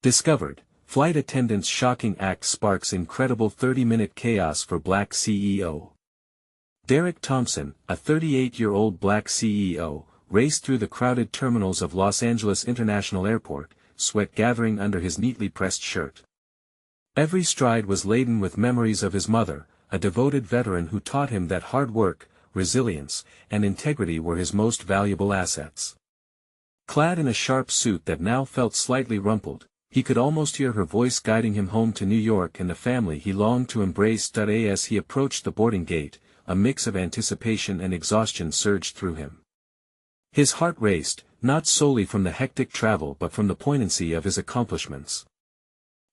Discovered, flight attendant's shocking act sparks incredible 30-minute chaos for Black CEO. Derek Thompson, a 38-year-old Black CEO, raced through the crowded terminals of Los Angeles International Airport, sweat gathering under his neatly pressed shirt. Every stride was laden with memories of his mother, a devoted veteran who taught him that hard work, resilience, and integrity were his most valuable assets. Clad in a sharp suit that now felt slightly rumpled, he could almost hear her voice guiding him home to New York and the family he longed to embrace. As he approached the boarding gate, a mix of anticipation and exhaustion surged through him. His heart raced, not solely from the hectic travel but from the poignancy of his accomplishments.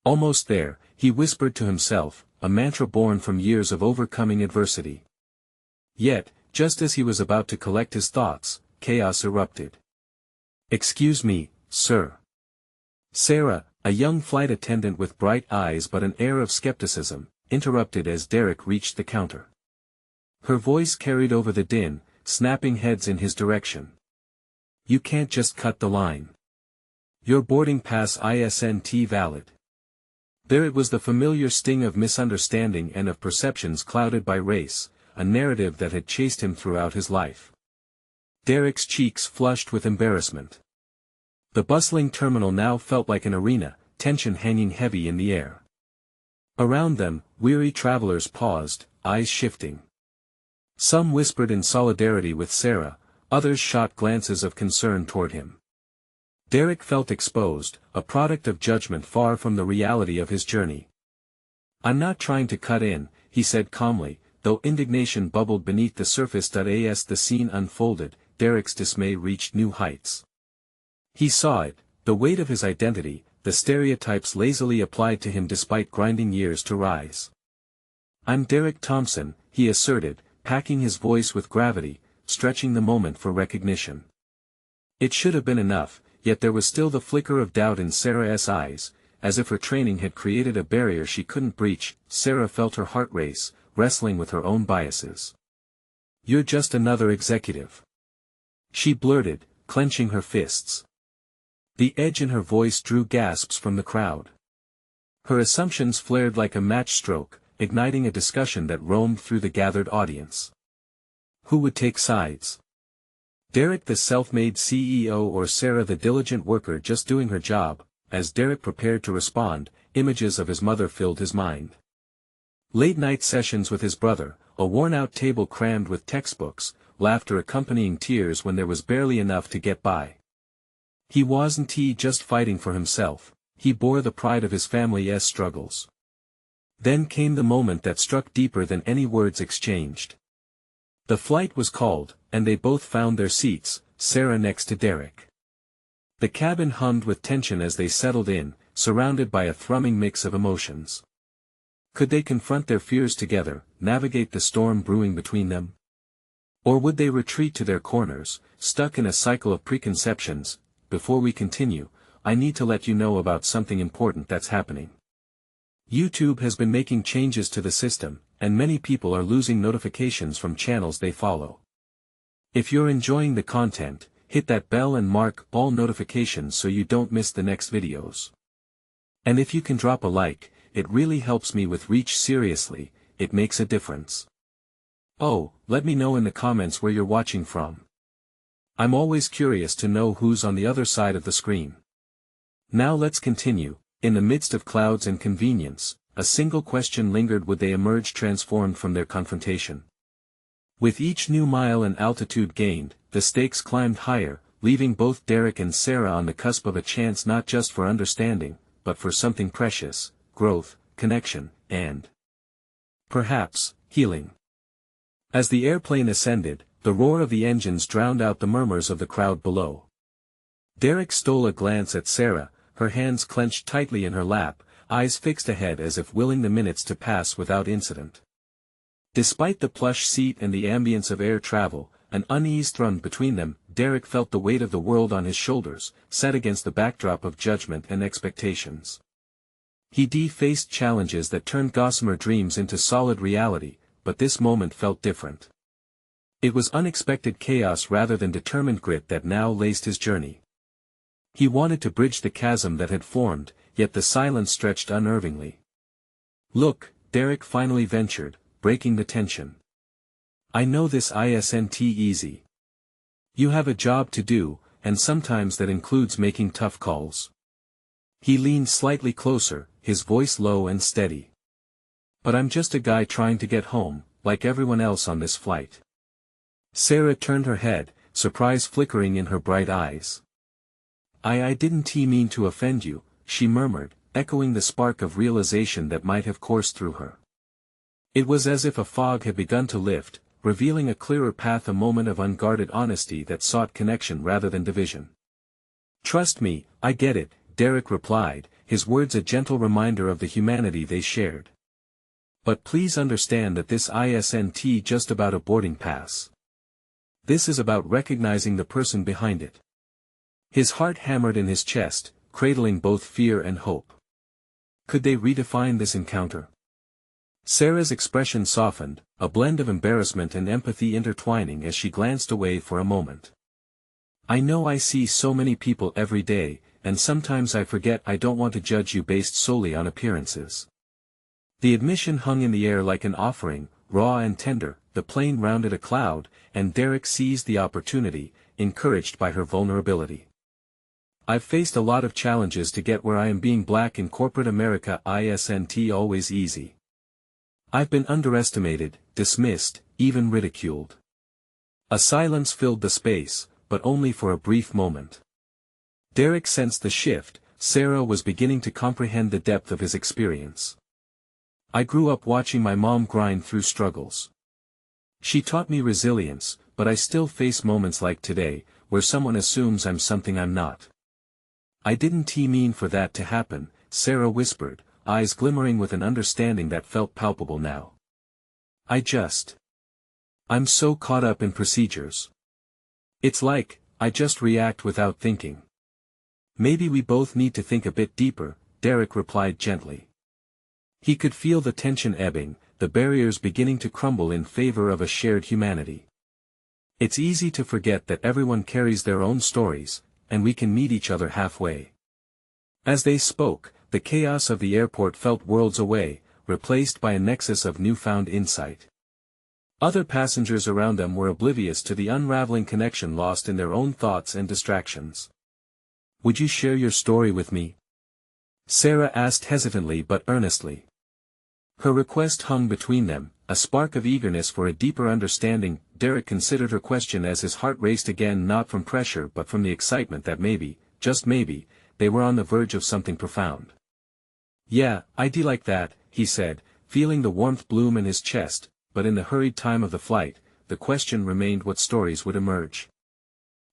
Almost there, he whispered to himself, a mantra born from years of overcoming adversity. Yet, just as he was about to collect his thoughts, chaos erupted. "Excuse me, sir." Sarah, a young flight attendant with bright eyes but an air of skepticism, interrupted as Derek reached the counter. Her voice carried over the din, snapping heads in his direction. "You can't just cut the line. Your boarding pass isn't valid." There it was, the familiar sting of misunderstanding and of perceptions clouded by race, a narrative that had chased him throughout his life. Derek's cheeks flushed with embarrassment. The bustling terminal now felt like an arena, tension hanging heavy in the air. Around them, weary travelers paused, eyes shifting. Some whispered in solidarity with Sarah, others shot glances of concern toward him. Derek felt exposed, a product of judgment far from the reality of his journey. "I'm not trying to cut in," he said calmly, though indignation bubbled beneath the surface. As the scene unfolded, Derek's dismay reached new heights. He saw it, the weight of his identity, the stereotypes lazily applied to him despite grinding years to rise. "I'm Derek Thompson," he asserted, packing his voice with gravity, stretching the moment for recognition. It should have been enough, yet there was still the flicker of doubt in Sarah's eyes, as if her training had created a barrier she couldn't breach. Sarah felt her heart race, wrestling with her own biases. "You're just another executive," she blurted, clenching her fists. The edge in her voice drew gasps from the crowd. Her assumptions flared like a match stroke, igniting a discussion that roamed through the gathered audience. Who would take sides? Derek the self-made CEO or Sarah the diligent worker just doing her job? As Derek prepared to respond, images of his mother filled his mind. Late-night sessions with his brother, a worn-out table crammed with textbooks, laughter accompanying tears when there was barely enough to get by. He wasn't just fighting for himself, he bore the pride of his family's struggles. Then came the moment that struck deeper than any words exchanged. The flight was called, and they both found their seats, Sarah next to Derek. The cabin hummed with tension as they settled in, surrounded by a thrumming mix of emotions. Could they confront their fears together, navigate the storm brewing between them? Or would they retreat to their corners, stuck in a cycle of preconceptions? Before we continue, I need to let you know about something important that's happening. YouTube has been making changes to the system, and many people are losing notifications from channels they follow. If you're enjoying the content, hit that bell and mark all notifications so you don't miss the next videos. And if you can drop a like, it really helps me with reach. Seriously, it makes a difference. Oh, let me know in the comments where you're watching from. I'm always curious to know who's on the other side of the screen. Now let's continue. In the midst of clouds and convenience, a single question lingered: would they emerge transformed from their confrontation? With each new mile and altitude gained, the stakes climbed higher, leaving both Derek and Sarah on the cusp of a chance not just for understanding, but for something precious: growth, connection, and perhaps, healing. As the airplane ascended, the roar of the engines drowned out the murmurs of the crowd below. Derek stole a glance at Sarah, her hands clenched tightly in her lap, eyes fixed ahead as if willing the minutes to pass without incident. Despite the plush seat and the ambience of air travel, an unease thrummed between them. Derek felt the weight of the world on his shoulders, set against the backdrop of judgment and expectations. He faced challenges that turned gossamer dreams into solid reality, but this moment felt different. It was unexpected chaos rather than determined grit that now laced his journey. He wanted to bridge the chasm that had formed, yet the silence stretched unnervingly. "Look," Derek finally ventured, breaking the tension. "I know this isn't easy. You have a job to do, and sometimes that includes making tough calls." He leaned slightly closer, his voice low and steady. "But I'm just a guy trying to get home, like everyone else on this flight." Sarah turned her head, surprise flickering in her bright eyes. I didn't mean to offend you," she murmured, echoing the spark of realization that might have coursed through her. It was as if a fog had begun to lift, revealing a clearer path, a moment of unguarded honesty that sought connection rather than division. "Trust me, I get it," Derek replied, his words a gentle reminder of the humanity they shared. "But please understand that this isn't just about a boarding pass. This is about recognizing the person behind it." His heart hammered in his chest, cradling both fear and hope. Could they redefine this encounter? Sarah's expression softened, a blend of embarrassment and empathy intertwining as she glanced away for a moment. "I know I see so many people every day, and sometimes I forget I don't want to judge you based solely on appearances." The admission hung in the air like an offering, raw and tender. The plane rounded a cloud, and Derek seized the opportunity, encouraged by her vulnerability. "I've faced a lot of challenges to get where I am. Being black in corporate America isn't always easy. I've been underestimated, dismissed, even ridiculed." A silence filled the space, but only for a brief moment. Derek sensed the shift. Sarah was beginning to comprehend the depth of his experience. "I grew up watching my mom grind through struggles. She taught me resilience, but I still face moments like today, where someone assumes I'm something I'm not." "I didn't mean for that to happen," Sarah whispered, eyes glimmering with an understanding that felt palpable now. I'm so caught up in procedures. It's like, I just react without thinking." "Maybe we both need to think a bit deeper," Derek replied gently. He could feel the tension ebbing, the barriers beginning to crumble in favor of a shared humanity. "It's easy to forget that everyone carries their own stories, and we can meet each other halfway." As they spoke, the chaos of the airport felt worlds away, replaced by a nexus of newfound insight. Other passengers around them were oblivious to the unraveling connection, lost in their own thoughts and distractions. "Would you share your story with me?" Sarah asked hesitantly but earnestly. Her request hung between them, a spark of eagerness for a deeper understanding. Derek considered her question as his heart raced again, not from pressure but from the excitement that maybe, just maybe, they were on the verge of something profound. "Yeah, I'd like that," he said, feeling the warmth bloom in his chest, but in the hurried time of the flight, the question remained what stories would emerge.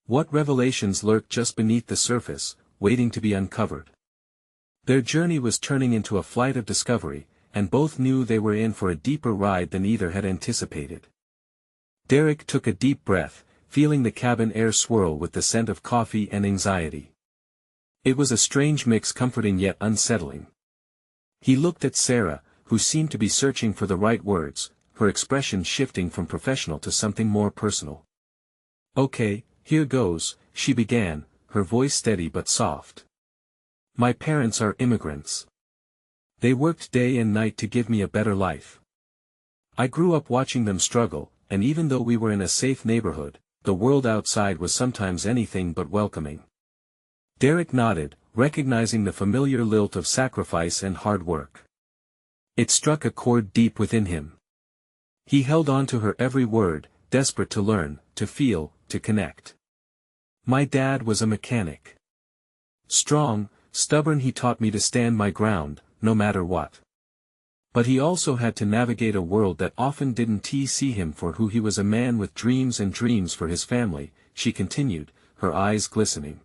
What revelations lurked just beneath the surface, waiting to be uncovered. Their journey was turning into a flight of discovery, and both knew they were in for a deeper ride than either had anticipated. Derek took a deep breath, feeling the cabin air swirl with the scent of coffee and anxiety. It was a strange mix, comforting yet unsettling. He looked at Sarah, who seemed to be searching for the right words, her expression shifting from professional to something more personal. "Okay, here goes," she began, her voice steady but soft. "My parents are immigrants. They worked day and night to give me a better life. I grew up watching them struggle, and even though we were in a safe neighborhood, the world outside was sometimes anything but welcoming." Derek nodded, recognizing the familiar lilt of sacrifice and hard work. It struck a chord deep within him. He held on to her every word, desperate to learn, to feel, to connect. "My dad was a mechanic. Strong, stubborn, he taught me to stand my ground, no matter what. But he also had to navigate a world that often didn't see him for who he was, a man with dreams and dreams for his family," she continued, her eyes glistening.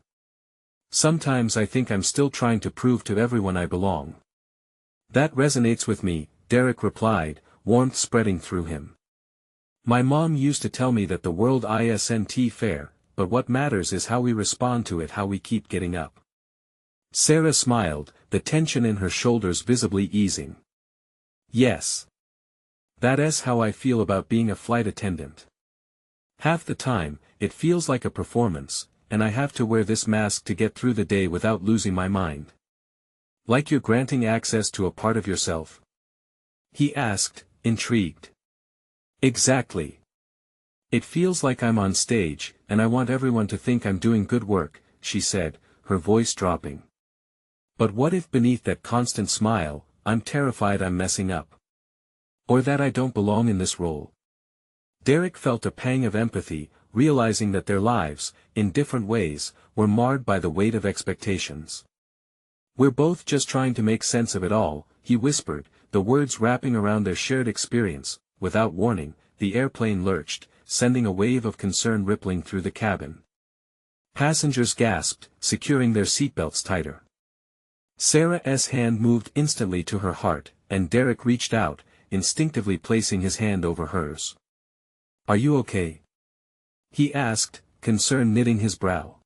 "Sometimes I think I'm still trying to prove to everyone I belong." "That resonates with me," Derek replied, warmth spreading through him. "My mom used to tell me that the world isn't fair, but what matters is how we respond to it, how we keep getting up." Sarah smiled, the tension in her shoulders visibly easing. "Yes. That's how I feel about being a flight attendant. Half the time, it feels like a performance, and I have to wear this mask to get through the day without losing my mind. Like you're granting access to a part of yourself?" he asked, intrigued. "Exactly. It feels like I'm on stage, and I want everyone to think I'm doing good work," she said, her voice dropping. "But what if beneath that constant smile, I'm terrified I'm messing up? Or that I don't belong in this role?" Derek felt a pang of empathy, realizing that their lives, in different ways, were marred by the weight of expectations. "We're both just trying to make sense of it all," he whispered, the words wrapping around their shared experience. Without warning, the airplane lurched, sending a wave of concern rippling through the cabin. Passengers gasped, securing their seatbelts tighter. Sarah's hand moved instantly to her heart, and Derek reached out, instinctively placing his hand over hers. "Are you okay?" he asked, concern knitting his brow.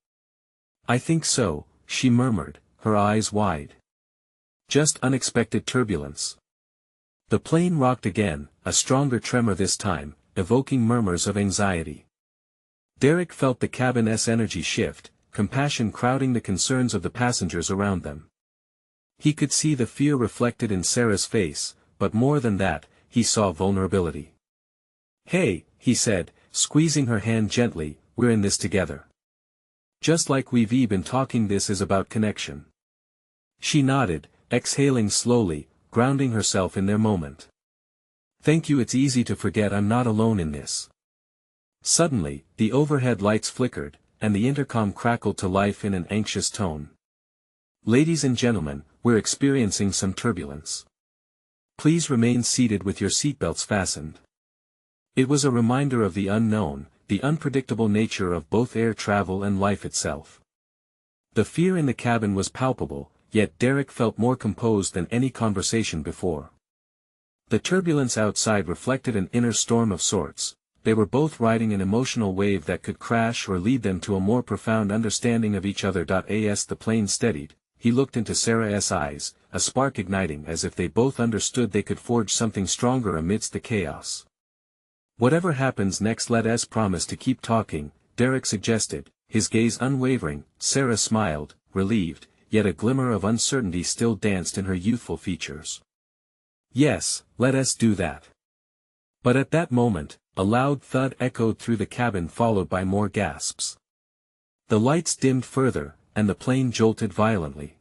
"I think so," she murmured, her eyes wide. "Just unexpected turbulence." The plane rocked again, a stronger tremor this time, evoking murmurs of anxiety. Derek felt the cabin's energy shift, compassion crowding the concerns of the passengers around them. He could see the fear reflected in Sarah's face, but more than that, he saw vulnerability. "Hey," he said, squeezing her hand gently, "we're in this together. Just like we've been talking, this is about connection." She nodded, exhaling slowly, grounding herself in their moment. "Thank you, it's easy to forget I'm not alone in this." Suddenly, the overhead lights flickered, and the intercom crackled to life in an anxious tone. "Ladies and gentlemen, we're experiencing some turbulence. Please remain seated with your seatbelts fastened." It was a reminder of the unknown, the unpredictable nature of both air travel and life itself. The fear in the cabin was palpable, yet Derek felt more composed than any conversation before. The turbulence outside reflected an inner storm of sorts. They were both riding an emotional wave that could crash or lead them to a more profound understanding of each other. As the plane steadied, he looked into Sarah's eyes, a spark igniting as if they both understood they could forge something stronger amidst the chaos. "Whatever happens next, let us promise to keep talking," Derek suggested, his gaze unwavering. Sarah smiled, relieved, yet a glimmer of uncertainty still danced in her youthful features. "Yes, let us do that." But at that moment, a loud thud echoed through the cabin, followed by more gasps. The lights dimmed further, and the plane jolted violently.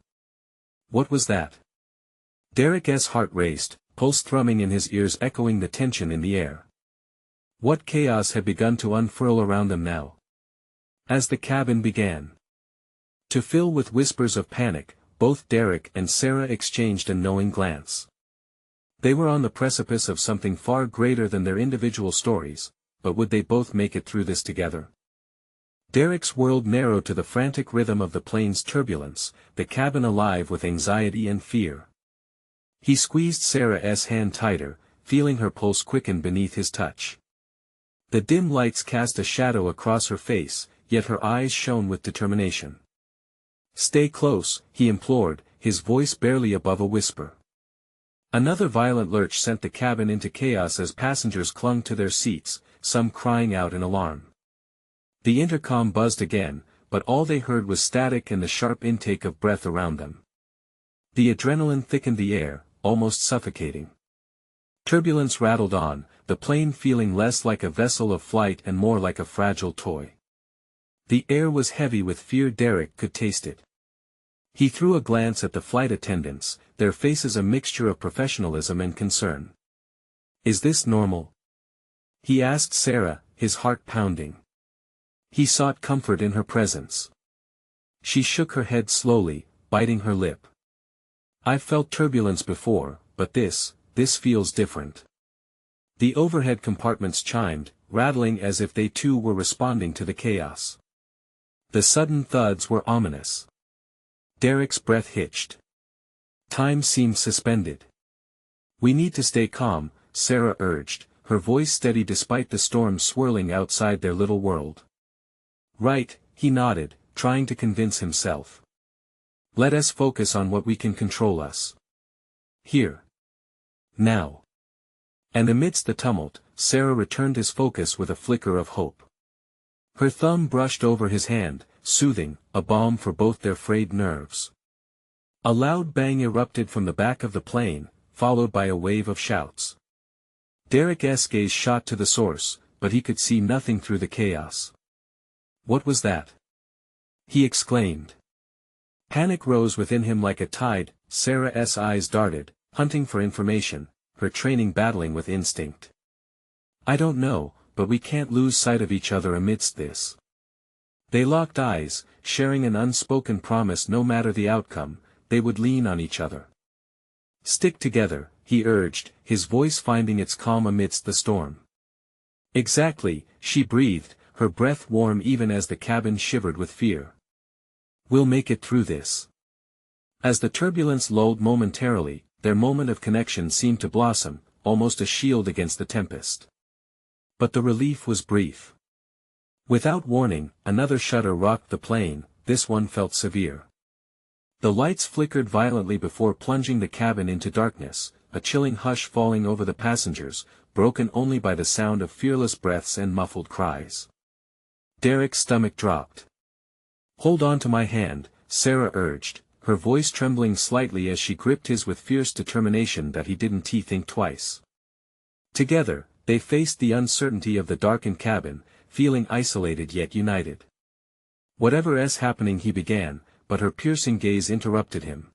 What was that? Derek's heart raced, pulse thrumming in his ears, echoing the tension in the air. What chaos had begun to unfurl around them now? As the cabin began to fill with whispers of panic, both Derek and Sarah exchanged a knowing glance. They were on the precipice of something far greater than their individual stories, but would they both make it through this together? Derek's world narrowed to the frantic rhythm of the plane's turbulence, the cabin alive with anxiety and fear. He squeezed Sarah's hand tighter, feeling her pulse quicken beneath his touch. The dim lights cast a shadow across her face, yet her eyes shone with determination. "Stay close," he implored, his voice barely above a whisper. Another violent lurch sent the cabin into chaos as passengers clung to their seats, some crying out in alarm. The intercom buzzed again, but all they heard was static and the sharp intake of breath around them. The adrenaline thickened the air, almost suffocating. Turbulence rattled on, the plane feeling less like a vessel of flight and more like a fragile toy. The air was heavy with fear. Derek could taste it. He threw a glance at the flight attendants, their faces a mixture of professionalism and concern. "Is this normal?" he asked Sarah, his heart pounding. He sought comfort in her presence. She shook her head slowly, biting her lip. "I've felt turbulence before, but this feels different." The overhead compartments chimed, rattling as if they too were responding to the chaos. The sudden thuds were ominous. Derek's breath hitched. Time seemed suspended. "We need to stay calm," Sarah urged, her voice steady despite the storm swirling outside their little world. "Right," he nodded, trying to convince himself. "Let us focus on what we can control us. Here. Now." And amidst the tumult, Sarah returned his focus with a flicker of hope. Her thumb brushed over his hand, soothing, a balm for both their frayed nerves. A loud bang erupted from the back of the plane, followed by a wave of shouts. Derek's gaze shot to the source, but he could see nothing through the chaos. "What was that?" he exclaimed. Panic rose within him like a tide. Sarah's eyes darted, hunting for information, her training battling with instinct. "I don't know, but we can't lose sight of each other amidst this." They locked eyes, sharing an unspoken promise no matter the outcome, they would lean on each other. "Stick together," he urged, his voice finding its calm amidst the storm. "Exactly," she breathed, her breath warm even as the cabin shivered with fear. "We'll make it through this." As the turbulence lulled momentarily, their moment of connection seemed to blossom, almost a shield against the tempest. But the relief was brief. Without warning, another shudder rocked the plane, this one felt severe. The lights flickered violently before plunging the cabin into darkness, a chilling hush falling over the passengers, broken only by the sound of fearless breaths and muffled cries. Derek's stomach dropped. "Hold on to my hand," Sarah urged, her voice trembling slightly as she gripped his with fierce determination that he didn't think twice. Together, they faced the uncertainty of the darkened cabin, feeling isolated yet united. "Whatever's happening," he began, but her piercing gaze interrupted him.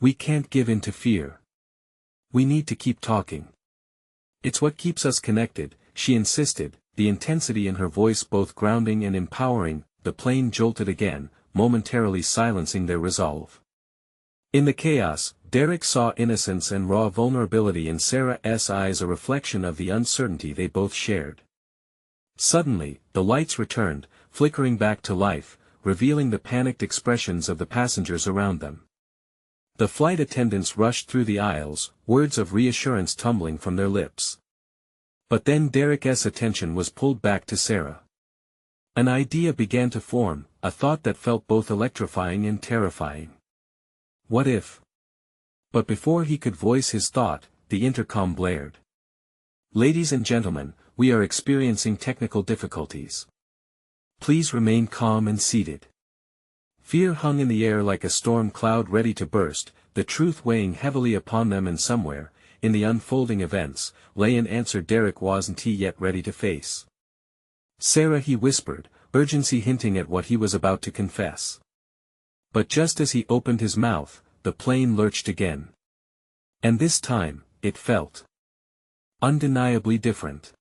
"We can't give in to fear. We need to keep talking. It's what keeps us connected," she insisted, the intensity in her voice both grounding and empowering. The plane jolted again, momentarily silencing their resolve. In the chaos, Derek saw innocence and raw vulnerability in Sarah's eyes, a reflection of the uncertainty they both shared. Suddenly, the lights returned, flickering back to life, revealing the panicked expressions of the passengers around them. The flight attendants rushed through the aisles, words of reassurance tumbling from their lips. But then Derek's attention was pulled back to Sarah. An idea began to form, a thought that felt both electrifying and terrifying. What if? But before he could voice his thought, the intercom blared. "Ladies and gentlemen, we are experiencing technical difficulties. Please remain calm and seated." Fear hung in the air like a storm cloud ready to burst, the truth weighing heavily upon them, and somewhere, in the unfolding events, lay an answer Derek wasn't yet ready to face. "Sarah," he whispered, urgency hinting at what he was about to confess. But just as he opened his mouth, the plane lurched again. And this time, it felt undeniably different.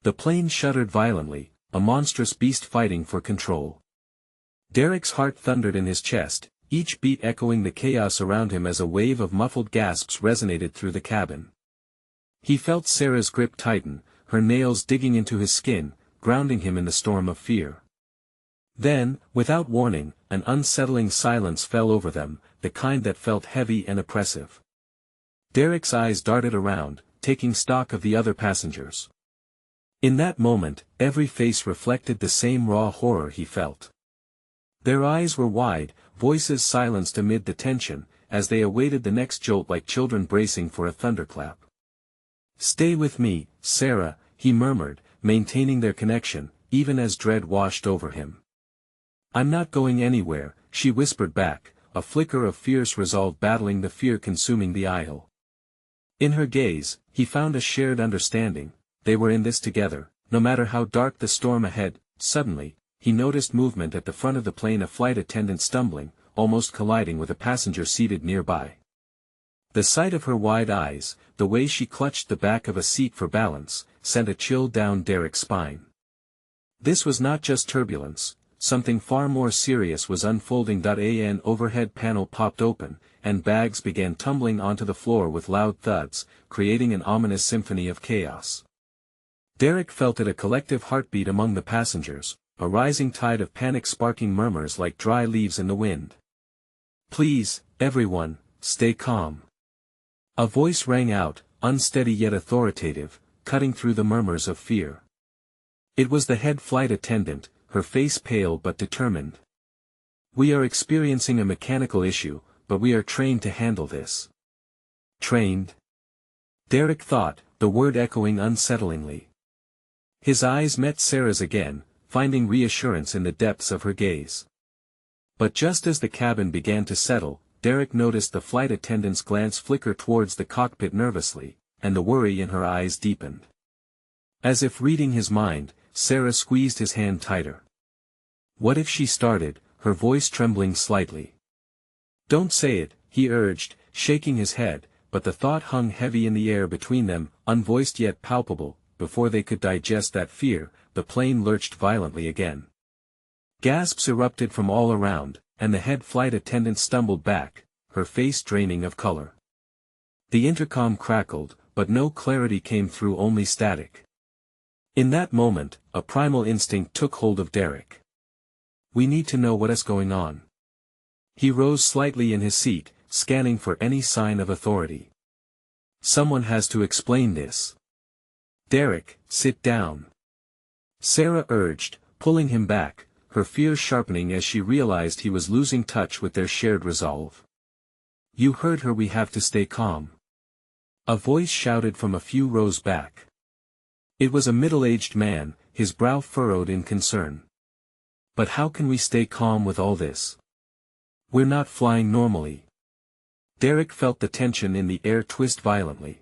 The plane shuddered violently, a monstrous beast fighting for control. Derek's heart thundered in his chest, each beat echoing the chaos around him as a wave of muffled gasps resonated through the cabin. He felt Sarah's grip tighten, her nails digging into his skin, grounding him in the storm of fear. Then, without warning, an unsettling silence fell over them, the kind that felt heavy and oppressive. Derek's eyes darted around, taking stock of the other passengers. In that moment, every face reflected the same raw horror he felt. Their eyes were wide, voices silenced amid the tension, as they awaited the next jolt like children bracing for a thunderclap. "Stay with me, Sarah," he murmured, maintaining their connection, even as dread washed over him. "I'm not going anywhere," she whispered back, a flicker of fierce resolve battling the fear consuming the aisle. In her gaze, he found a shared understanding. They were in this together, no matter how dark the storm ahead. Suddenly, he noticed movement at the front of the plane, a flight attendant stumbling, almost colliding with a passenger seated nearby. The sight of her wide eyes, the way she clutched the back of a seat for balance, sent a chill down Derek's spine. This was not just turbulence, something far more serious was unfolding. An overhead panel popped open, and bags began tumbling onto the floor with loud thuds, creating an ominous symphony of chaos. Derek felt it, a collective heartbeat among the passengers, a rising tide of panic sparking murmurs like dry leaves in the wind. "Please, everyone, stay calm." A voice rang out, unsteady yet authoritative, cutting through the murmurs of fear. It was the head flight attendant, her face pale but determined. "We are experiencing a mechanical issue, but we are trained to handle this." Trained? Derek thought, the word echoing unsettlingly. His eyes met Sarah's again, finding reassurance in the depths of her gaze. But just as the cabin began to settle, Derek noticed the flight attendant's glance flicker towards the cockpit nervously, and the worry in her eyes deepened. As if reading his mind, Sarah squeezed his hand tighter. What if she started, her voice trembling slightly? Don't say it, he urged, shaking his head, but the thought hung heavy in the air between them, unvoiced yet palpable. Before they could digest that fear, the plane lurched violently again. Gasps erupted from all around, and the head flight attendant stumbled back, her face draining of color. The intercom crackled, but no clarity came through, only static. In that moment, a primal instinct took hold of Derek. We need to know what is going on. He rose slightly in his seat, scanning for any sign of authority. Someone has to explain this. Derek, sit down. Sarah urged, pulling him back, her fears sharpening as she realized he was losing touch with their shared resolve. You heard her, we have to stay calm. A voice shouted from a few rows back. It was a middle-aged man, his brow furrowed in concern. But how can we stay calm with all this? We're not flying normally. Derek felt the tension in the air twist violently.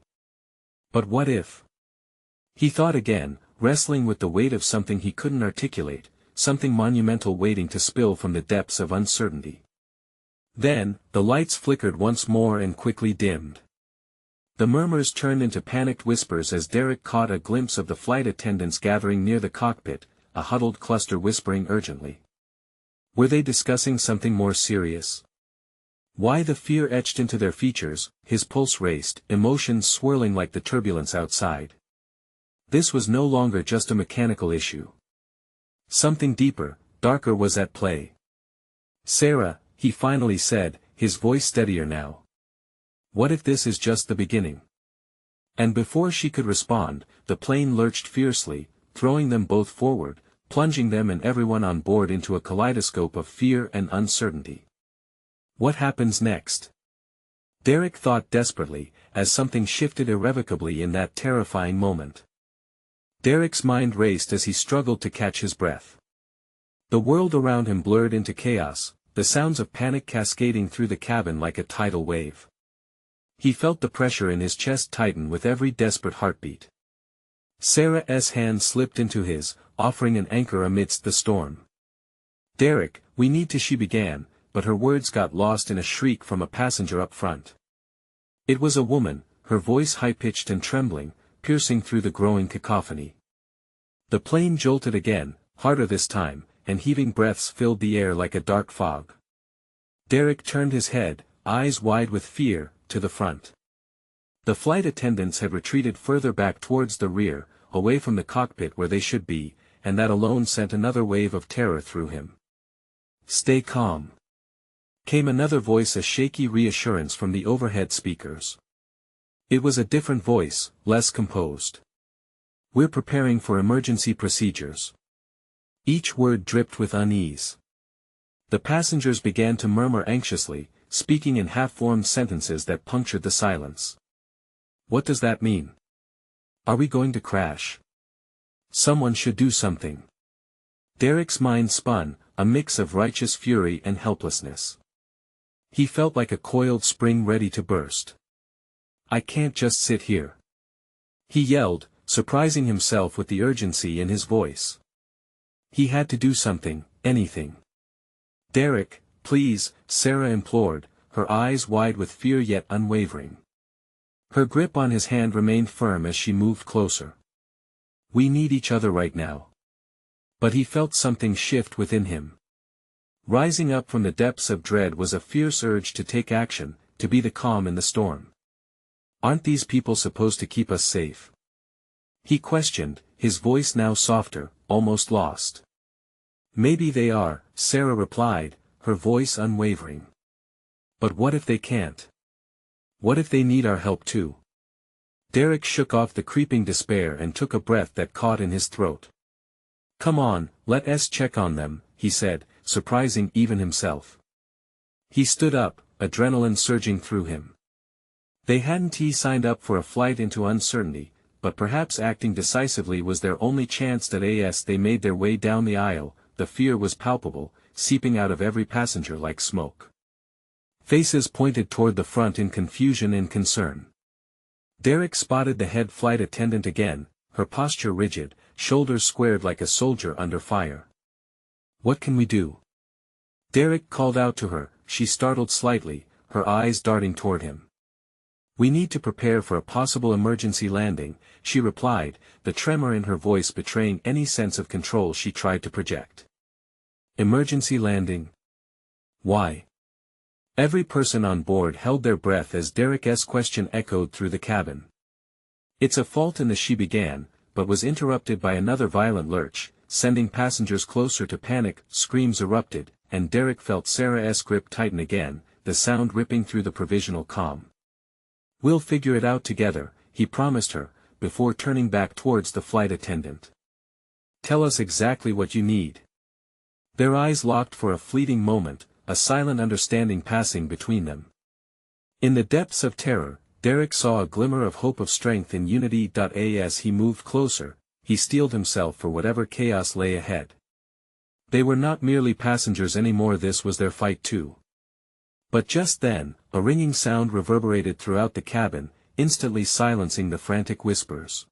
But what if? He thought again, wrestling with the weight of something he couldn't articulate, something monumental waiting to spill from the depths of uncertainty. Then, the lights flickered once more and quickly dimmed. The murmurs turned into panicked whispers as Derek caught a glimpse of the flight attendants gathering near the cockpit, a huddled cluster whispering urgently. Were they discussing something more serious? Why the fear etched into their features, his pulse raced, emotions swirling like the turbulence outside. This was no longer just a mechanical issue. Something deeper, darker was at play. Sarah, he finally said, his voice steadier now. What if this is just the beginning? And before she could respond, the plane lurched fiercely, throwing them both forward, plunging them and everyone on board into a kaleidoscope of fear and uncertainty. What happens next? Derek thought desperately, as something shifted irrevocably in that terrifying moment. Derek's mind raced as he struggled to catch his breath. The world around him blurred into chaos, the sounds of panic cascading through the cabin like a tidal wave. He felt the pressure in his chest tighten with every desperate heartbeat. Sarah's hand slipped into his, offering an anchor amidst the storm. Derek, we need to, she began, but her words got lost in a shriek from a passenger up front. It was a woman, her voice high-pitched and trembling, piercing through the growing cacophony. The plane jolted again, harder this time, and heaving breaths filled the air like a dark fog. Derek turned his head, eyes wide with fear, to the front. The flight attendants had retreated further back towards the rear, away from the cockpit where they should be, and that alone sent another wave of terror through him. Stay calm. Came another voice, a shaky reassurance from the overhead speakers. It was a different voice, less composed. We're preparing for emergency procedures. Each word dripped with unease. The passengers began to murmur anxiously, speaking in half-formed sentences that punctured the silence. What does that mean? Are we going to crash? Someone should do something. Derek's mind spun, a mix of righteous fury and helplessness. He felt like a coiled spring ready to burst. I can't just sit here. He yelled, surprising himself with the urgency in his voice. He had to do something, anything. Derek, please, Sarah implored, her eyes wide with fear yet unwavering. Her grip on his hand remained firm as she moved closer. We need each other right now. But he felt something shift within him. Rising up from the depths of dread was a fierce urge to take action, to be the calm in the storm. Aren't these people supposed to keep us safe? He questioned, his voice now softer, almost lost. Maybe they are, Sarah replied, her voice unwavering. But what if they can't? What if they need our help too? Derek shook off the creeping despair and took a breath that caught in his throat. Come on, let us check on them, he said, surprising even himself. He stood up, adrenaline surging through him. They hadn't signed up for a flight into uncertainty, but perhaps acting decisively was their only chance. As they made their way down the aisle, the fear was palpable, seeping out of every passenger like smoke. Faces pointed toward the front in confusion and concern. Derek spotted the head flight attendant again, her posture rigid, shoulders squared like a soldier under fire. "What can we do?" Derek called out to her. She startled slightly, her eyes darting toward him. "We need to prepare for a possible emergency landing," she replied, the tremor in her voice betraying any sense of control she tried to project. "Emergency landing? Why?" Every person on board held their breath as Derek's question echoed through the cabin. "It's a fault in the," she began, but was interrupted by another violent lurch, sending passengers closer to panic. Screams erupted, and Derek felt Sarah's grip tighten again, the sound ripping through the provisional calm. "We'll figure it out together," he promised her, before turning back towards the flight attendant. "Tell us exactly what you need." Their eyes locked for a fleeting moment, a silent understanding passing between them. In the depths of terror, Derek saw a glimmer of hope, of strength in unity. As he moved closer, he steeled himself for whatever chaos lay ahead. They were not merely passengers anymore, this was their fight too. But just then, a ringing sound reverberated throughout the cabin, instantly silencing the frantic whispers.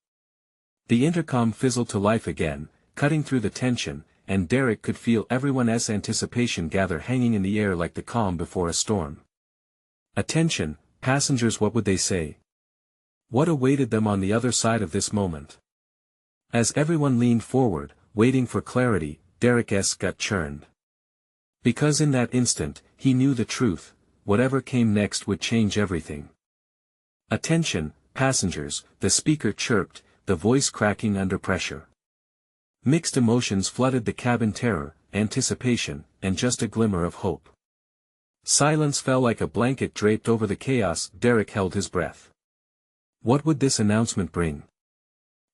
The intercom fizzled to life again, cutting through the tension, and Derek could feel everyone's anticipation gather, hanging in the air like the calm before a storm. Attention, passengers, what would they say? What awaited them on the other side of this moment? As everyone leaned forward, waiting for clarity, Derek's gut churned. Because in that instant, he knew the truth: whatever came next would change everything. "Attention, passengers," the speaker chirped, the voice cracking under pressure. Mixed emotions flooded the cabin: terror, anticipation, and just a glimmer of hope. Silence fell like a blanket draped over the chaos. Derek held his breath. What would this announcement bring?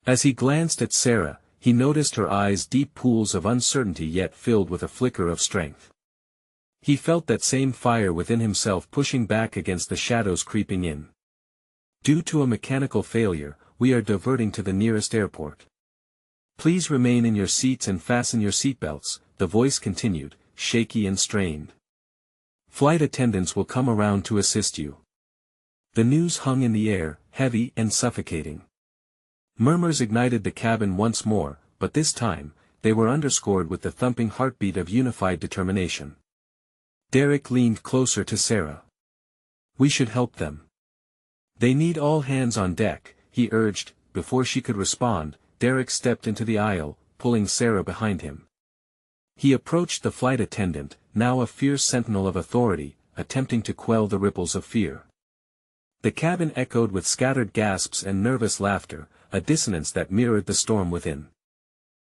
As he glanced at Sarah, he noticed her eyes deep pools of uncertainty yet filled with a flicker of strength. He felt that same fire within himself pushing back against the shadows creeping in. "Due to a mechanical failure, we are diverting to the nearest airport. Please remain in your seats and fasten your seatbelts," the voice continued, shaky and strained. "Flight attendants will come around to assist you." The news hung in the air, heavy and suffocating. Murmurs ignited the cabin once more, but this time, they were underscored with the thumping heartbeat of unified determination. Derek leaned closer to Sarah. "We should help them. They need all hands on deck," he urged. Before she could respond, Derek stepped into the aisle, pulling Sarah behind him. He approached the flight attendant, now a fierce sentinel of authority, attempting to quell the ripples of fear. The cabin echoed with scattered gasps and nervous laughter, a dissonance that mirrored the storm within.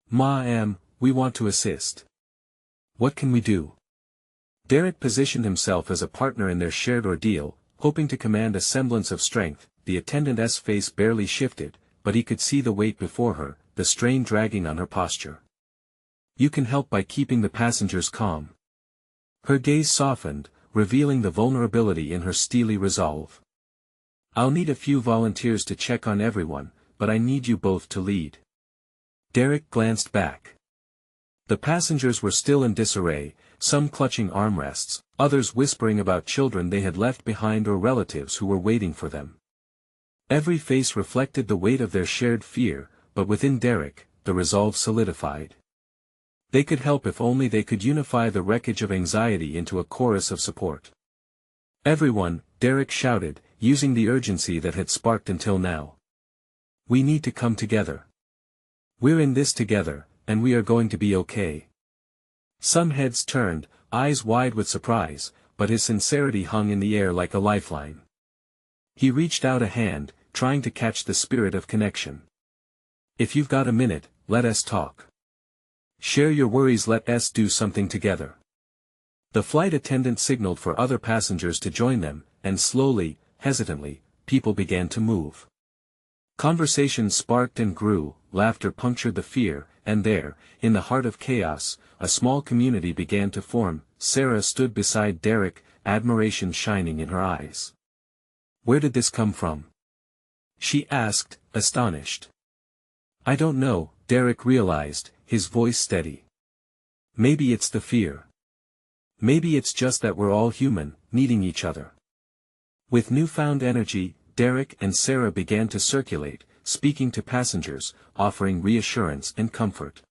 "Ma'am, we want to assist. What can we do?" Derek positioned himself as a partner in their shared ordeal, hoping to command a semblance of strength. The attendant's face barely shifted, but he could see the weight before her, the strain dragging on her posture. "You can help by keeping the passengers calm." Her gaze softened, revealing the vulnerability in her steely resolve. "I'll need a few volunteers to check on everyone, but I need you both to lead." Derek glanced back. The passengers were still in disarray, some clutching armrests, others whispering about children they had left behind or relatives who were waiting for them. Every face reflected the weight of their shared fear, but within Derek, the resolve solidified. They could help if only they could unify the wreckage of anxiety into a chorus of support. "Everyone," Derek shouted, using the urgency that had sparked until now. "We need to come together. We're in this together, and we are going to be okay." Some heads turned, eyes wide with surprise, but his sincerity hung in the air like a lifeline. He reached out a hand, trying to catch the spirit of connection. "If you've got a minute, let us talk. Share your worries, let us do something together." The flight attendant signaled for other passengers to join them, and slowly, hesitantly, people began to move. Conversation sparked and grew, laughter punctured the fear, and there, in the heart of chaos, a small community began to form. Sarah stood beside Derek, admiration shining in her eyes. "Where did this come from?" she asked, astonished. I don't know, Derek realized, his voice steady. Maybe it's the fear. Maybe it's just that we're all human, needing each other. With newfound energy, Derek and Sarah began to circulate, speaking to passengers, offering reassurance and comfort.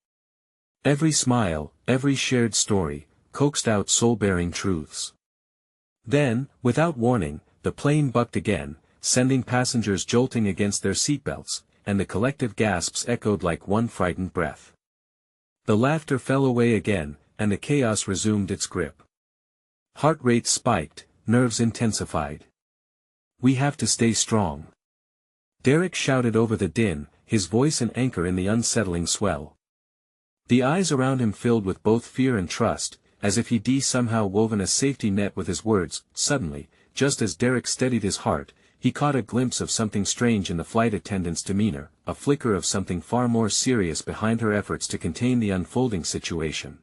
Every smile, every shared story, coaxed out soul-bearing truths. Then, without warning, the plane bucked again, sending passengers jolting against their seatbelts, and the collective gasps echoed like one frightened breath. The laughter fell away again, and the chaos resumed its grip. Heart rates spiked, nerves intensified. We have to stay strong. Derek shouted over the din, his voice an anchor in the unsettling swell. The eyes around him filled with both fear and trust, as if he'd somehow woven a safety net with his words. Suddenly, just as Derek steadied his heart, he caught a glimpse of something strange in the flight attendant's demeanor, a flicker of something far more serious behind her efforts to contain the unfolding situation.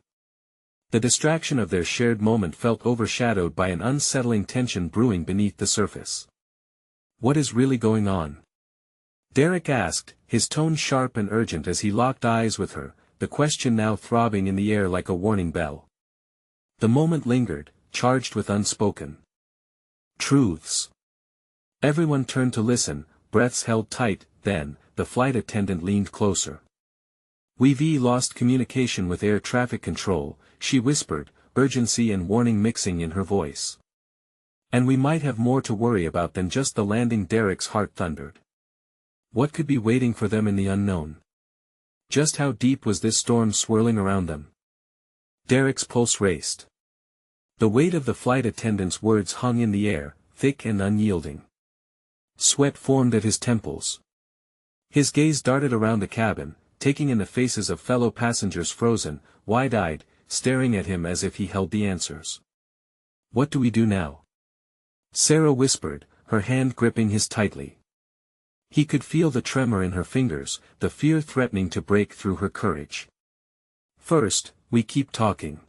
The distraction of their shared moment felt overshadowed by an unsettling tension brewing beneath the surface. What is really going on? Derek asked, his tone sharp and urgent as he locked eyes with her, the question now throbbing in the air like a warning bell. The moment lingered, charged with unspoken truths. Everyone turned to listen, breaths held tight. Then, the flight attendant leaned closer. "We've lost communication with air traffic control," she whispered, urgency and warning mixing in her voice. "And we might have more to worry about than just the landing." Derek's heart thundered. What could be waiting for them in the unknown? Just how deep was this storm swirling around them? Derek's pulse raced. The weight of the flight attendant's words hung in the air, thick and unyielding. Sweat formed at his temples. His gaze darted around the cabin, taking in the faces of fellow passengers frozen, wide-eyed, staring at him as if he held the answers. "What do we do now?" Sarah whispered, her hand gripping his tightly. He could feel the tremor in her fingers, the fear threatening to break through her courage. "First, we keep talking.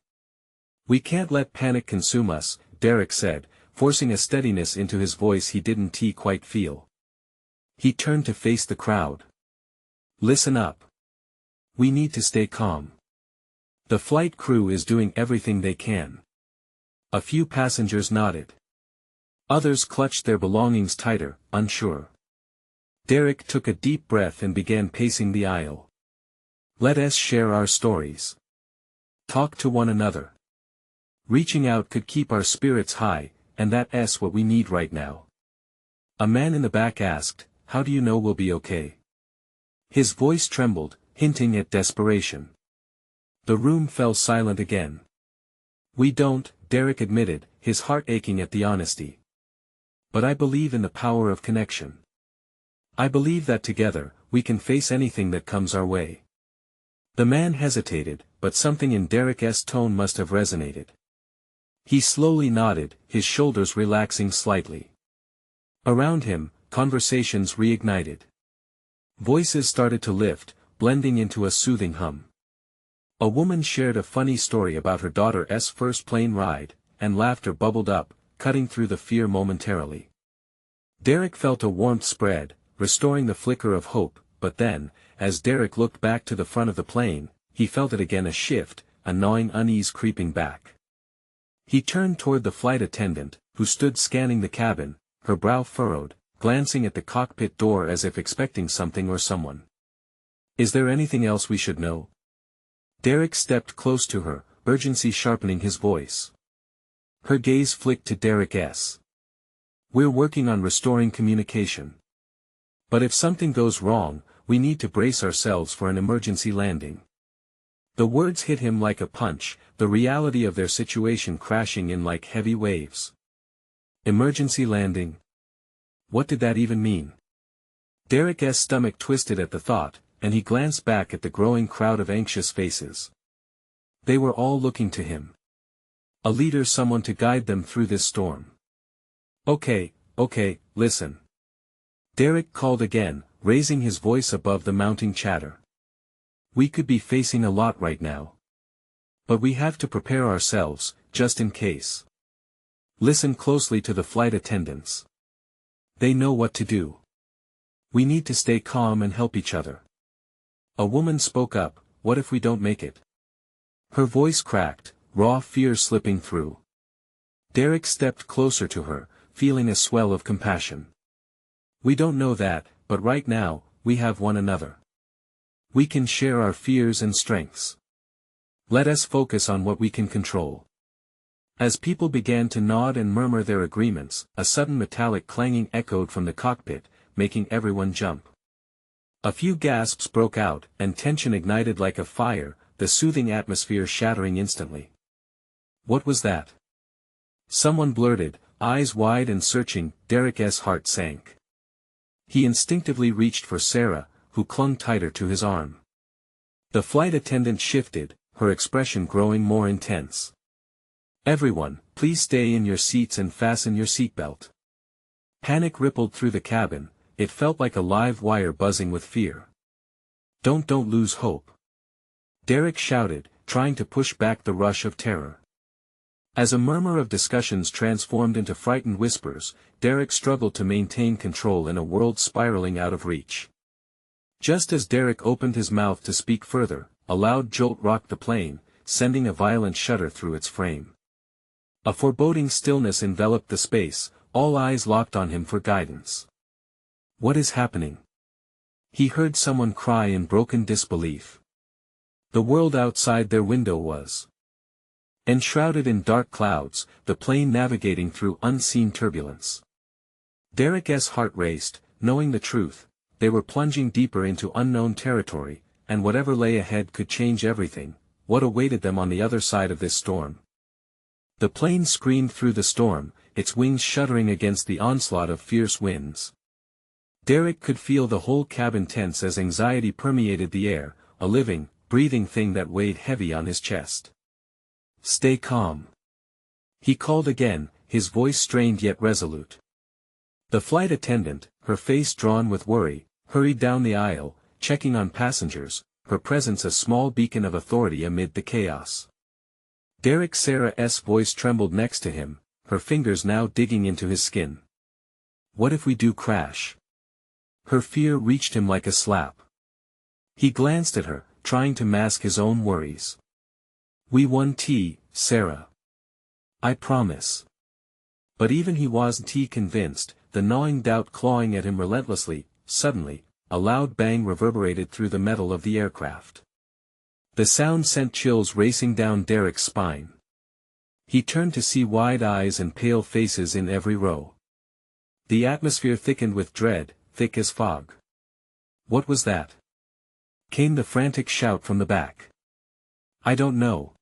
We can't let panic consume us," Derek said, forcing a steadiness into his voice he didn't quite feel. He turned to face the crowd. "Listen up. We need to stay calm. The flight crew is doing everything they can." A few passengers nodded. Others clutched their belongings tighter, unsure. Derek took a deep breath and began pacing the aisle. "Let us share our stories. Talk to one another. Reaching out could keep our spirits high, and that's what we need right now." A man in the back asked, "How do you know we'll be okay?" His voice trembled, hinting at desperation. The room fell silent again. "We don't," Derek admitted, his heart aching at the honesty. "But I believe in the power of connection. I believe that together, we can face anything that comes our way." The man hesitated, but something in Derek's tone must have resonated. He slowly nodded, his shoulders relaxing slightly. Around him, conversations reignited. Voices started to lift, blending into a soothing hum. A woman shared a funny story about her daughter's first plane ride, and laughter bubbled up, cutting through the fear momentarily. Derek felt a warmth spread, restoring the flicker of hope, but then, as Derek looked back to the front of the plane, he felt it again, a shift, a gnawing unease creeping back. He turned toward the flight attendant, who stood scanning the cabin, her brow furrowed, glancing at the cockpit door as if expecting something or someone. "Is there anything else we should know?" Derek stepped close to her, urgency sharpening his voice. Her gaze flicked to Derek's. "We're working on restoring communication. But if something goes wrong, we need to brace ourselves for an emergency landing." The words hit him like a punch, the reality of their situation crashing in like heavy waves. Emergency landing? What did that even mean? Derek's stomach twisted at the thought, and he glanced back at the growing crowd of anxious faces. They were all looking to him. A leader, someone to guide them through this storm. Okay, listen." Derek called again, raising his voice above the mounting chatter. "We could be facing a lot right now. But we have to prepare ourselves, just in case. Listen closely to the flight attendants. They know what to do. We need to stay calm and help each other. A woman spoke up, what if we don't make it? Her voice cracked, raw fear slipping through. Derek stepped closer to her, feeling a swell of compassion. We don't know that, but right now, we have one another. We can share our fears and strengths. Let us focus on what we can control. As people began to nod and murmur their agreements, a sudden metallic clanging echoed from the cockpit, making everyone jump. A few gasps broke out, and tension ignited like a fire, the soothing atmosphere shattering instantly. What was that? Someone blurted, eyes wide and searching. Derek's heart sank. He instinctively reached for Sarah, who clung tighter to his arm. The flight attendant shifted, her expression growing more intense. Everyone, please stay in your seats and fasten your seatbelt. Panic rippled through the cabin, it felt like a live wire buzzing with fear. Don't lose hope. Derek shouted, trying to push back the rush of terror. As a murmur of discussions transformed into frightened whispers, Derek struggled to maintain control in a world spiraling out of reach. Just as Derek opened his mouth to speak further, a loud jolt rocked the plane, sending a violent shudder through its frame. A foreboding stillness enveloped the space, all eyes locked on him for guidance. What is happening? He heard someone cry in broken disbelief. The world outside their window was enshrouded in dark clouds, the plane navigating through unseen turbulence. Derek's heart raced, knowing the truth, they were plunging deeper into unknown territory, and whatever lay ahead could change everything. What awaited them on the other side of this storm? The plane screamed through the storm, its wings shuddering against the onslaught of fierce winds. Derek could feel the whole cabin tense as anxiety permeated the air, a living, breathing thing that weighed heavy on his chest. Stay calm. He called again, his voice strained yet resolute. The flight attendant, her face drawn with worry, hurried down the aisle, checking on passengers, her presence a small beacon of authority amid the chaos. Sarah's voice trembled next to him, her fingers now digging into his skin. What if we do crash? Her fear reached him like a slap. He glanced at her, trying to mask his own worries. We won, Sarah. I promise. But even he wasn't convinced, the gnawing doubt clawing at him relentlessly. Suddenly, a loud bang reverberated through the metal of the aircraft. The sound sent chills racing down Derek's spine. He turned to see wide eyes and pale faces in every row. The atmosphere thickened with dread, thick as fog. What was that? Came the frantic shout from the back. I don't know.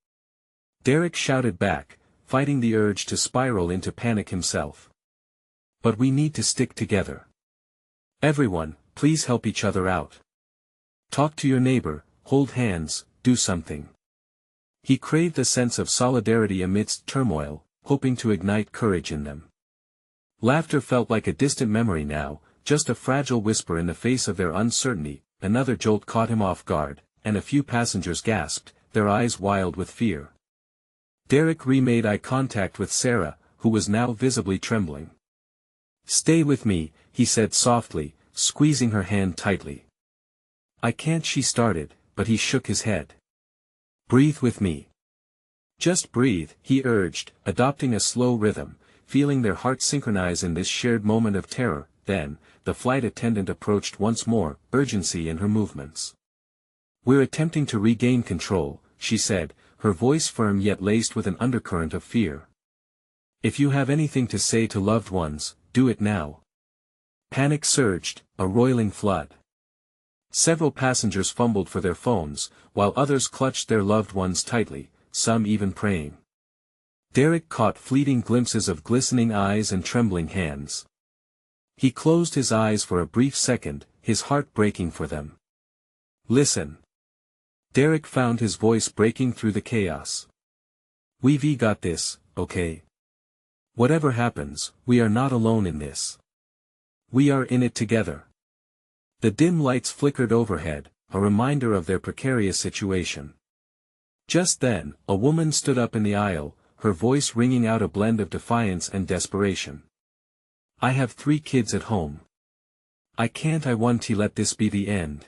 Derek shouted back, fighting the urge to spiral into panic himself. But we need to stick together. Everyone, please help each other out. Talk to your neighbor, hold hands, do something. He craved a sense of solidarity amidst turmoil, hoping to ignite courage in them. Laughter felt like a distant memory now, just a fragile whisper in the face of their uncertainty. Another jolt caught him off guard, and a few passengers gasped, their eyes wild with fear. Derek remade eye contact with Sarah, who was now visibly trembling. Stay with me, he said softly, squeezing her hand tightly. I can't, she started, but he shook his head. Breathe with me. Just breathe, he urged, adopting a slow rhythm, feeling their hearts synchronize in this shared moment of terror. Then, the flight attendant approached once more, urgency in her movements. We're attempting to regain control, she said, her voice firm yet laced with an undercurrent of fear. If you have anything to say to loved ones, do it now. Panic surged, a roiling flood. Several passengers fumbled for their phones, while others clutched their loved ones tightly, some even praying. Derek caught fleeting glimpses of glistening eyes and trembling hands. He closed his eyes for a brief second, his heart breaking for them. Listen. Derek found his voice breaking through the chaos. We've got this, okay? Whatever happens, we are not alone in this. We are in it together. The dim lights flickered overhead, a reminder of their precarious situation. Just then, a woman stood up in the aisle, her voice ringing out a blend of defiance and desperation. I have 3 kids at home. I want to let this be the end."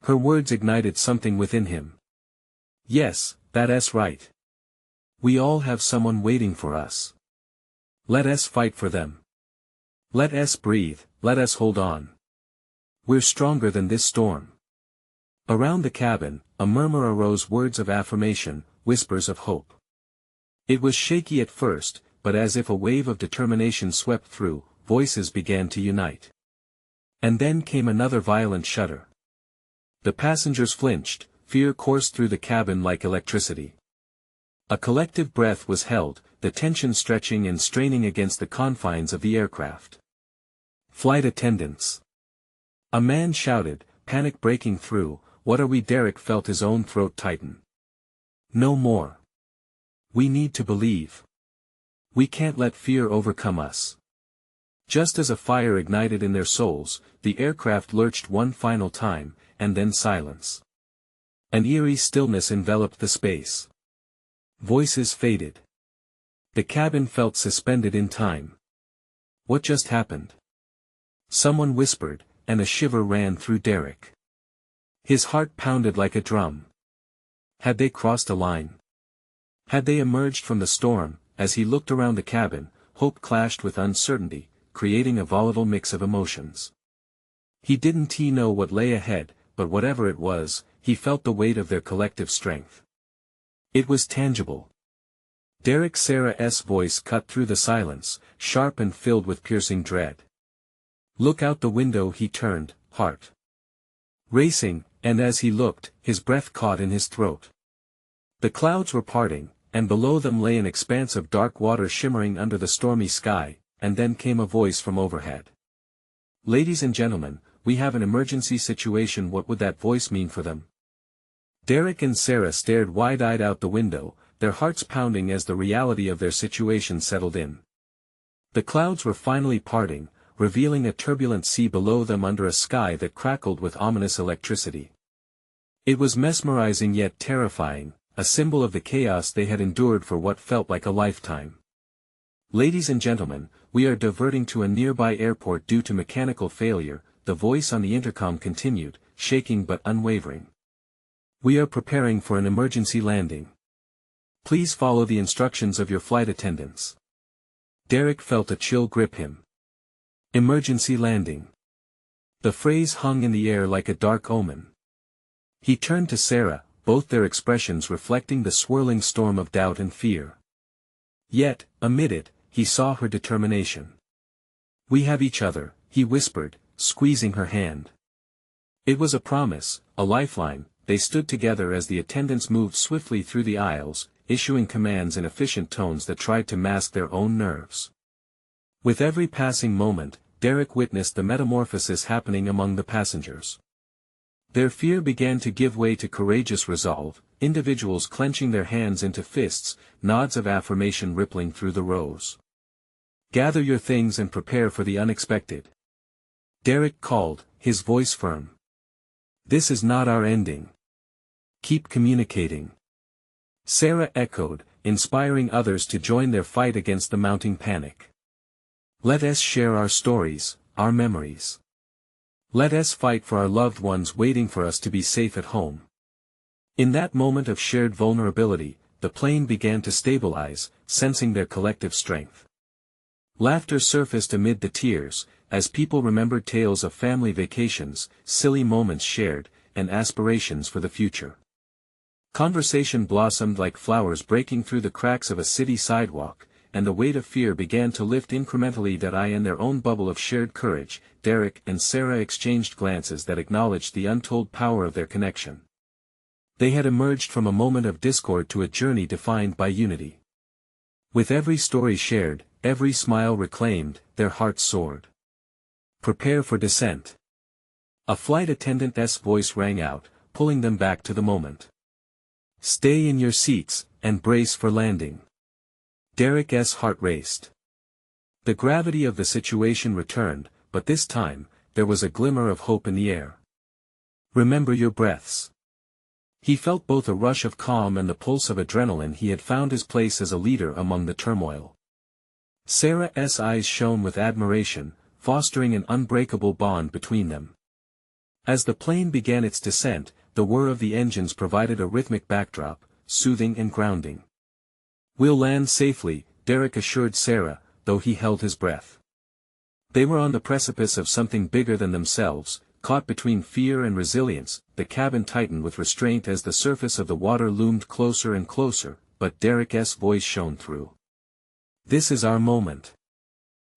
Her words ignited something within him. "Yes, that's right. We all have someone waiting for us. Let us fight for them. Let us breathe, let us hold on. We're stronger than this storm." Around the cabin, a murmur arose, words of affirmation, whispers of hope. It was shaky at first, but as if a wave of determination swept through, voices began to unite. And then came another violent shudder. The passengers flinched, fear coursed through the cabin like electricity. A collective breath was held, the tension stretching and straining against the confines of the aircraft. "Flight attendants!" A man shouted, panic breaking through. "What are we?" Derek felt his own throat tighten. "No more. We need to believe. We can't let fear overcome us." Just as a fire ignited in their souls, the aircraft lurched one final time, and then silence. An eerie stillness enveloped the space. Voices faded. The cabin felt suspended in time. What just happened? Someone whispered, and a shiver ran through Derek. His heart pounded like a drum. Had they crossed a line? Had they emerged from the storm? As he looked around the cabin, hope clashed with uncertainty, creating a volatile mix of emotions. He didn't know what lay ahead, but whatever it was, he felt the weight of their collective strength. It was tangible. Sarah's voice cut through the silence, sharp and filled with piercing dread. "Look out the window." He turned, heart racing, and as he looked, his breath caught in his throat. The clouds were parting, and below them lay an expanse of dark water shimmering under the stormy sky, and then came a voice from overhead. "Ladies and gentlemen, we have an emergency situation." What would that voice mean for them? Derek and Sarah stared wide-eyed out the window, their hearts pounding as the reality of their situation settled in. The clouds were finally parting, revealing a turbulent sea below them under a sky that crackled with ominous electricity. It was mesmerizing yet terrifying, a symbol of the chaos they had endured for what felt like a lifetime. "Ladies and gentlemen, we are diverting to a nearby airport due to mechanical failure," the voice on the intercom continued, shaking but unwavering. "We are preparing for an emergency landing. Please follow the instructions of your flight attendants." Derek felt a chill grip him. Emergency landing. The phrase hung in the air like a dark omen. He turned to Sarah, both their expressions reflecting the swirling storm of doubt and fear. Yet, amid it, he saw her determination. "We have each other," he whispered, squeezing her hand. It was a promise, a lifeline. They stood together as the attendants moved swiftly through the aisles, issuing commands in efficient tones that tried to mask their own nerves. With every passing moment, Derek witnessed the metamorphosis happening among the passengers. Their fear began to give way to courageous resolve, individuals clenching their hands into fists, nods of affirmation rippling through the rows. "Gather your things and prepare for the unexpected," Derek called, his voice firm. "This is not our ending. Keep communicating." Sarah echoed, inspiring others to join their fight against the mounting panic. "Let us share our stories, our memories. Let us fight for our loved ones waiting for us to be safe at home." In that moment of shared vulnerability, the plane began to stabilize, sensing their collective strength. Laughter surfaced amid the tears, as people remembered tales of family vacations, silly moments shared, and aspirations for the future. Conversation blossomed like flowers breaking through the cracks of a city sidewalk, and the weight of fear began to lift incrementally. In their own bubble of shared courage, Derek and Sarah exchanged glances that acknowledged the untold power of their connection. They had emerged from a moment of discord to a journey defined by unity. With every story shared, every smile reclaimed, their hearts soared. "Prepare for descent." A flight attendant's voice rang out, pulling them back to the moment. "Stay in your seats, and brace for landing." Derek's heart raced. The gravity of the situation returned, but this time, there was a glimmer of hope in the air. "Remember your breaths." He felt both a rush of calm and the pulse of adrenaline. He had found his place as a leader among the turmoil. Sarah's eyes shone with admiration, fostering an unbreakable bond between them. As the plane began its descent, the whir of the engines provided a rhythmic backdrop, soothing and grounding. "We'll land safely," Derek assured Sarah, though he held his breath. They were on the precipice of something bigger than themselves, caught between fear and resilience. The cabin tightened with restraint as the surface of the water loomed closer and closer, but Derek's voice shone through. "This is our moment.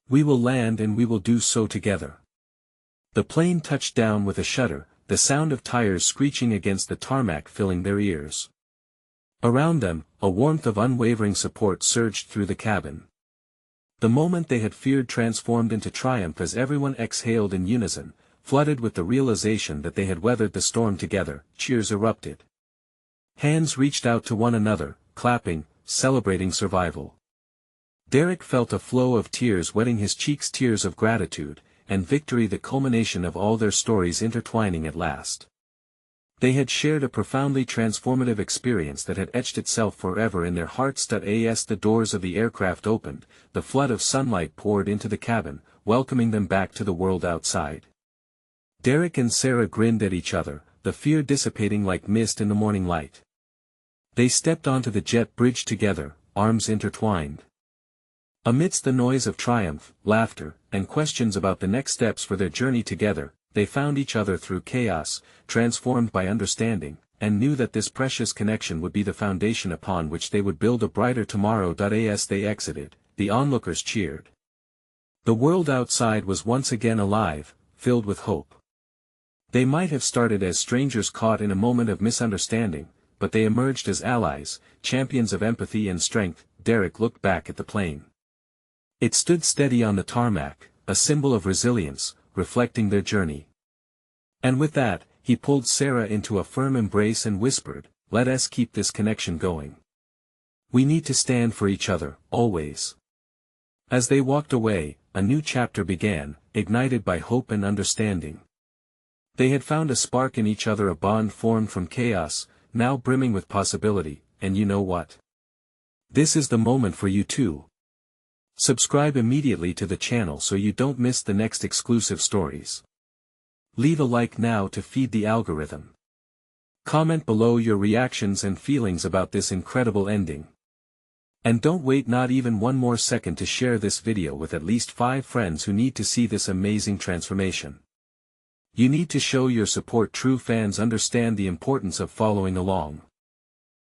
We will land and we will do so together." The plane touched down with a shudder, the sound of tires screeching against the tarmac filling their ears. Around them, a warmth of unwavering support surged through the cabin. The moment they had feared transformed into triumph as everyone exhaled in unison, flooded with the realization that they had weathered the storm together. Cheers erupted. Hands reached out to one another, clapping, celebrating survival. Derek felt a flow of tears wetting his cheeks, tears of gratitude, and victory, the culmination of all their stories intertwining at last. They had shared a profoundly transformative experience that had etched itself forever in their hearts. As the doors of the aircraft opened, the flood of sunlight poured into the cabin, welcoming them back to the world outside. Derek and Sarah grinned at each other, the fear dissipating like mist in the morning light. They stepped onto the jet bridge together, arms intertwined. Amidst the noise of triumph, laughter, and questions about the next steps for their journey together, they found each other through chaos, transformed by understanding, and knew that this precious connection would be the foundation upon which they would build a brighter tomorrow. As they exited, the onlookers cheered. The world outside was once again alive, filled with hope. They might have started as strangers caught in a moment of misunderstanding, but they emerged as allies, champions of empathy and strength. Derek looked back at the plane. It stood steady on the tarmac, a symbol of resilience, reflecting their journey. And with that, he pulled Sarah into a firm embrace and whispered, "Let us keep this connection going. We need to stand for each other, always." As they walked away, a new chapter began, ignited by hope and understanding. They had found a spark in each other, a bond formed from chaos, now brimming with possibility. And you know what? This is the moment for you too. Subscribe immediately to the channel so you don't miss the next exclusive stories. Leave a like now to feed the algorithm. Comment below your reactions and feelings about this incredible ending. And don't wait not even one more second to share this video with at least 5 friends who need to see this amazing transformation. You need to show your support. True fans understand the importance of following along.